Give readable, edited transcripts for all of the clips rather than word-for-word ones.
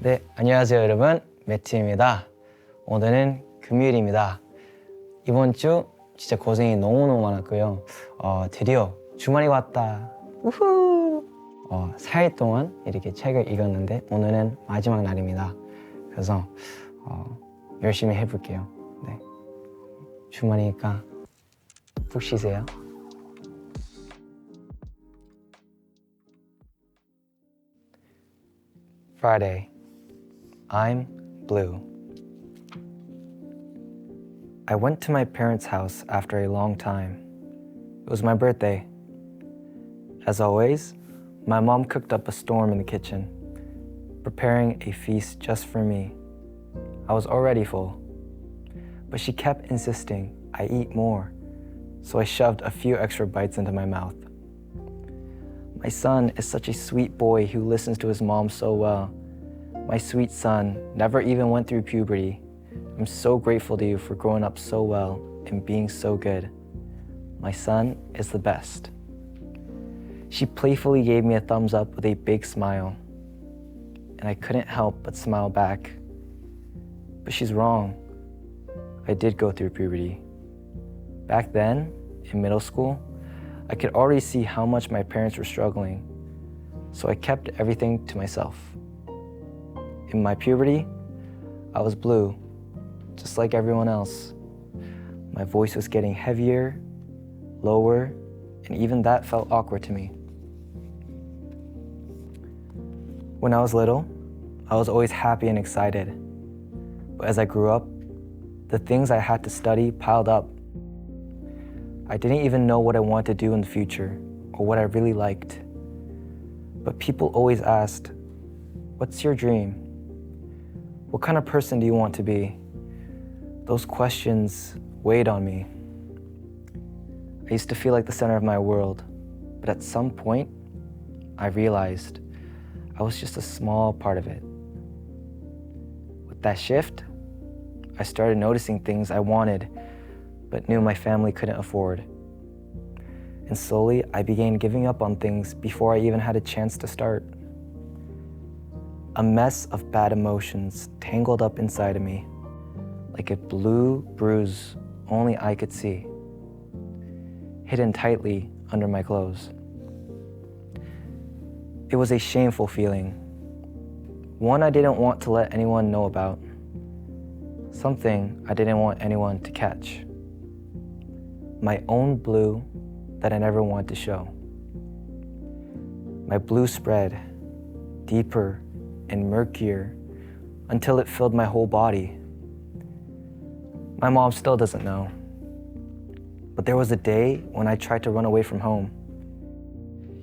네, 안녕하세요 여러분, 매트입니다. 오늘은 금요일입니다. 이번 주 진짜 고생이 너무너무 많았고요. 드디어 주말이 왔다. 우후! 4일 동안 이렇게 책을 읽었는데 오늘은 마지막 날입니다. 그래서 열심히 해볼게요. 네. 주말이니까 푹 쉬세요. Friday. I'm blue. I went to my parents' house after a long time. It was my birthday. As always, my mom cooked up a storm in the kitchen, preparing a feast just for me. I was already full, but she kept insisting I eat more, so I shoved a few extra bites into my mouth. My son is such a sweet boy who listens to his mom so well. My sweet son never even went through puberty. I'm so grateful to you for growing up so well and being so good. My son is the best. She playfully gave me a thumbs up with a big smile, and I couldn't help but smile back. But she's wrong. I did go through puberty. Back then, in middle school, I could already see how much my parents were struggling, so I kept everything to myself. In my puberty, I was blue, just like everyone else. My voice was getting heavier, lower, and even that felt awkward to me. When I was little, I was always happy and excited. But as I grew up, the things I had to study piled up. I didn't even know what I wanted to do in the future or what I really liked. But people always asked, "What's your dream? What kind of person do you want to be?" Those questions weighed on me. I used to feel like the center of my world, but at some point, I realized I was just a small part of it. With that shift, I started noticing things I wanted but knew my family couldn't afford. And slowly, I began giving up on things before I even had a chance to start. A mess of bad emotions tangled up inside of me, like a blue bruise only I could see, hidden tightly under my clothes. It was a shameful feeling, one I didn't want to let anyone know about, something I didn't want anyone to catch. My own blue that I never wanted to show. My blue spread deeper and murkier until it filled my whole body. My mom still doesn't know. But there was a day when I tried to run away from home.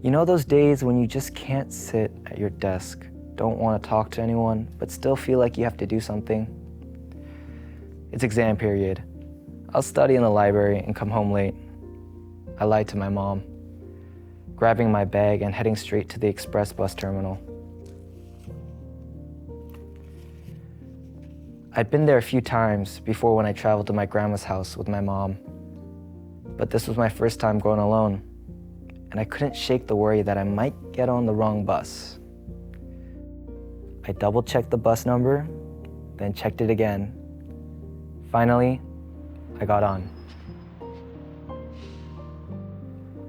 You know those days when you just can't sit at your desk, don't want to talk to anyone, but still feel like you have to do something? It's exam period. I'll study in the library and come home late. I lied to my mom, grabbing my bag and heading straight to the express bus terminal. I'd been there a few times before when I traveled to my grandma's house with my mom, but this was my first time going alone, and I couldn't shake the worry that I might get on the wrong bus. I double-checked the bus number, then checked it again. Finally, I got on.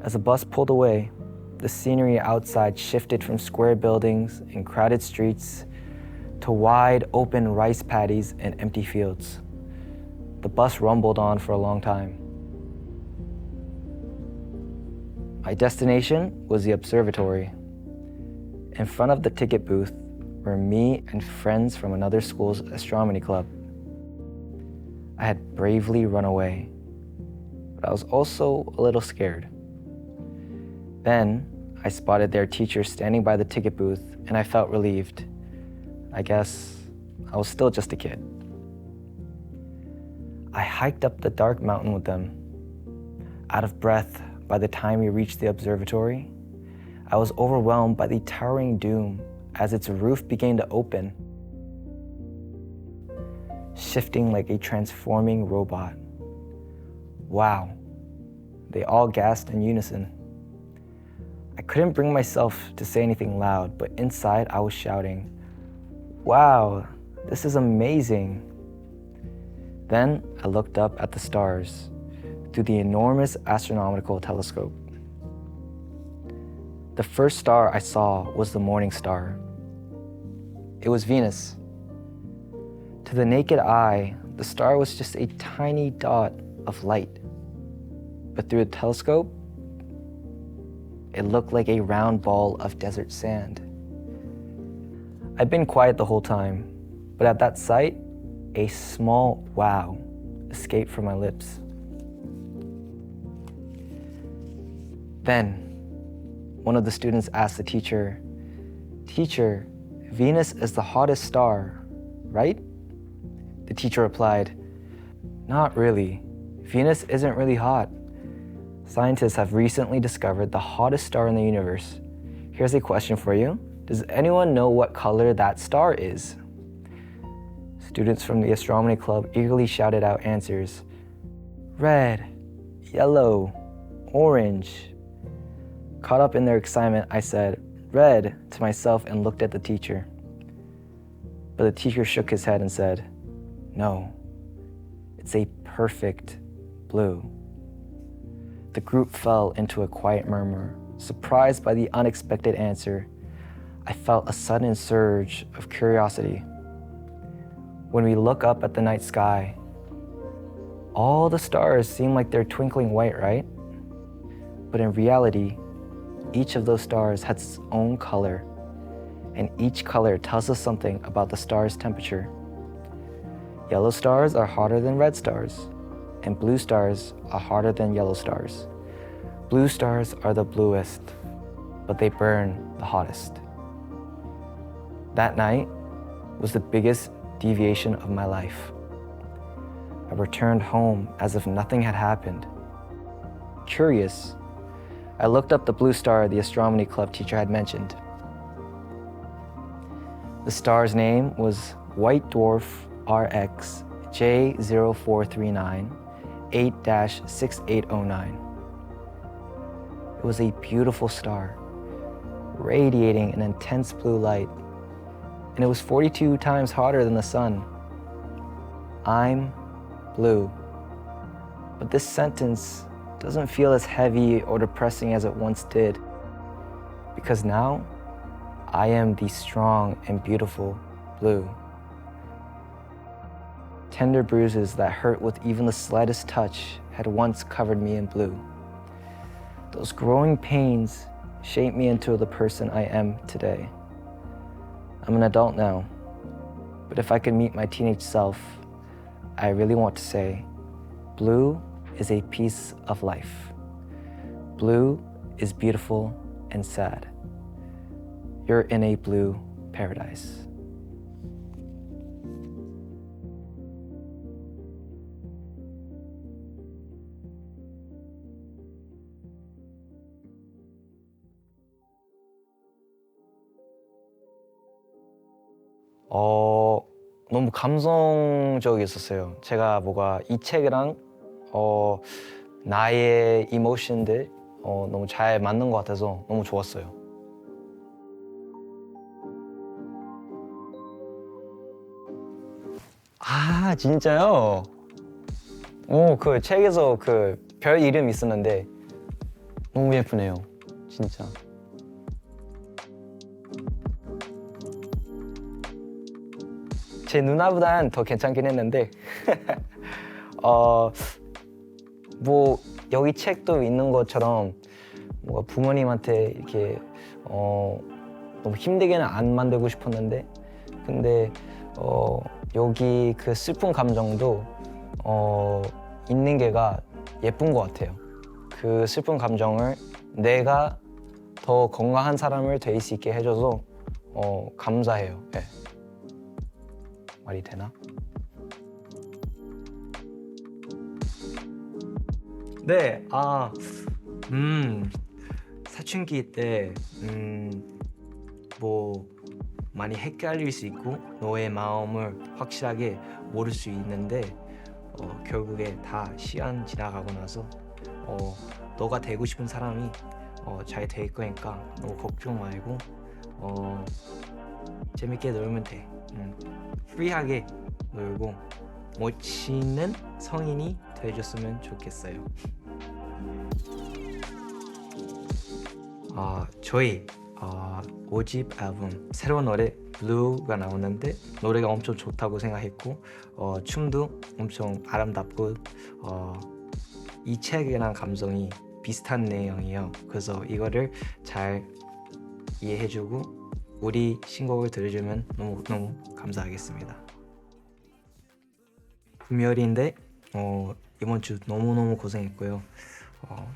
As the bus pulled away, the scenery outside shifted from square buildings and crowded streets to wide open rice paddies and empty fields. The bus rumbled on for a long time. My destination was the Observatory. In front of the ticket booth were me and friends from another school's astronomy club. I had bravely run away, but I was also a little scared. Then I spotted their teacher standing by the ticket booth and I felt relieved. I guess I was still just a kid. I hiked up the dark mountain with them. Out of breath by the time we reached the observatory, I was overwhelmed by the towering dome as its roof began to open, shifting like a transforming robot. Wow, they all gasped in unison. I couldn't bring myself to say anything loud, but inside I was shouting, wow, this is amazing. Then I looked up at the stars through the enormous astronomical telescope. The first star I saw was the morning star. It was Venus. To the naked eye, the star was just a tiny dot of light. But through the telescope, it looked like a round ball of desert sand. I'd been quiet the whole time, but at that sight, a small wow escaped from my lips. Then, one of the students asked the teacher, "Teacher, Venus is the hottest star, right?" The teacher replied, "Not really. Venus isn't really hot. Scientists have recently discovered the hottest star in the universe. Here's a question for you. Does anyone know what color that star is?" Students from the astronomy club eagerly shouted out answers. Red, yellow, orange. Caught up in their excitement, I said, "Red," to myself and looked at the teacher. But the teacher shook his head and said, "No, it's a perfect blue." The group fell into a quiet murmur. Surprised by the unexpected answer, I felt a sudden surge of curiosity. When we look up at the night sky, all the stars seem like they're twinkling white, right? But in reality, each of those stars has its own color, and each color tells us something about the star's temperature. Yellow stars are hotter than red stars, and blue stars are hotter than yellow stars. Blue stars are the bluest, but they burn the hottest. That night was the biggest deviation of my life. I returned home as if nothing had happened. Curious, I looked up the blue star the astronomy club teacher had mentioned. The star's name was White Dwarf RX J0439 8-6809. It was a beautiful star, radiating an intense blue light, and it was 42 times hotter than the sun. I'm blue. But this sentence doesn't feel as heavy or depressing as it once did, because now I am the strong and beautiful blue. Tender bruises that hurt with even the slightest touch had once covered me in blue. Those growing pains shaped me into the person I am today. I'm an adult now, but if I could meet my teenage self, I really want to say, blue is a piece of life. Blue is beautiful and sad. You're in a blue paradise. 너무 감성적이었어요. 제가 뭐가 이 책이랑 나의 이모션들 너무 잘 맞는 것 같아서 너무 좋았어요. 아, 진짜요? 그 책에서 그 별 이름 있었는데 너무 예쁘네요, 진짜. 제 누나보단 더 괜찮긴 했는데 뭐 여기 책도 있는 것처럼 뭔가 부모님한테 이렇게 너무 힘들게는 안 만들고 싶었는데, 근데 여기 그 슬픈 감정도 있는 게가 예쁜 것 같아요. 그 슬픈 감정을 내가 더 건강한 사람을 될 수 있게 해줘서 감사해요. 네. 말이 되나? 네, 사춘기 때 뭐 많이 헷갈릴 수 있고 너의 마음을 확실하게 모를 수 있는데 결국에 다 시간 지나가고 나서 너가 되고 싶은 사람이 잘 될 거니까 너무 걱정 말고 재밌게 놀면 돼. 프리하게 놀고 멋있는 성인이 돼줬으면 좋겠어요. 저희 5집 앨범 새로운 노래 블루가 나오는데 노래가 엄청 좋다고 생각했고 춤도 엄청 아름답고 이 책이랑 감성이 비슷한 내용이에요. 그래서 이거를 잘 이해해주고 우리 신곡을 들어주면 너무 감사하겠습니다. 금요일인데 이번 주 너무너무 고생했고요.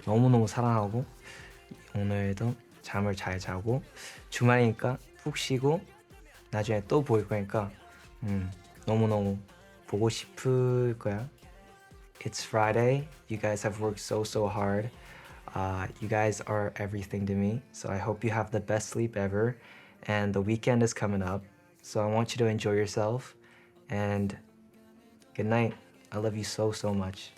너무너무 사랑하고 오늘도 잠을 잘 자고 주말이니까 푹 쉬고 나중에 또 보일 거니까 너무너무 보고 싶을 거야. It's Friday. You guys have worked so hard. You guys are everything to me. So I hope you have the best sleep ever. And the weekend is coming up. So I want you to enjoy yourself. And good night. I love you so much.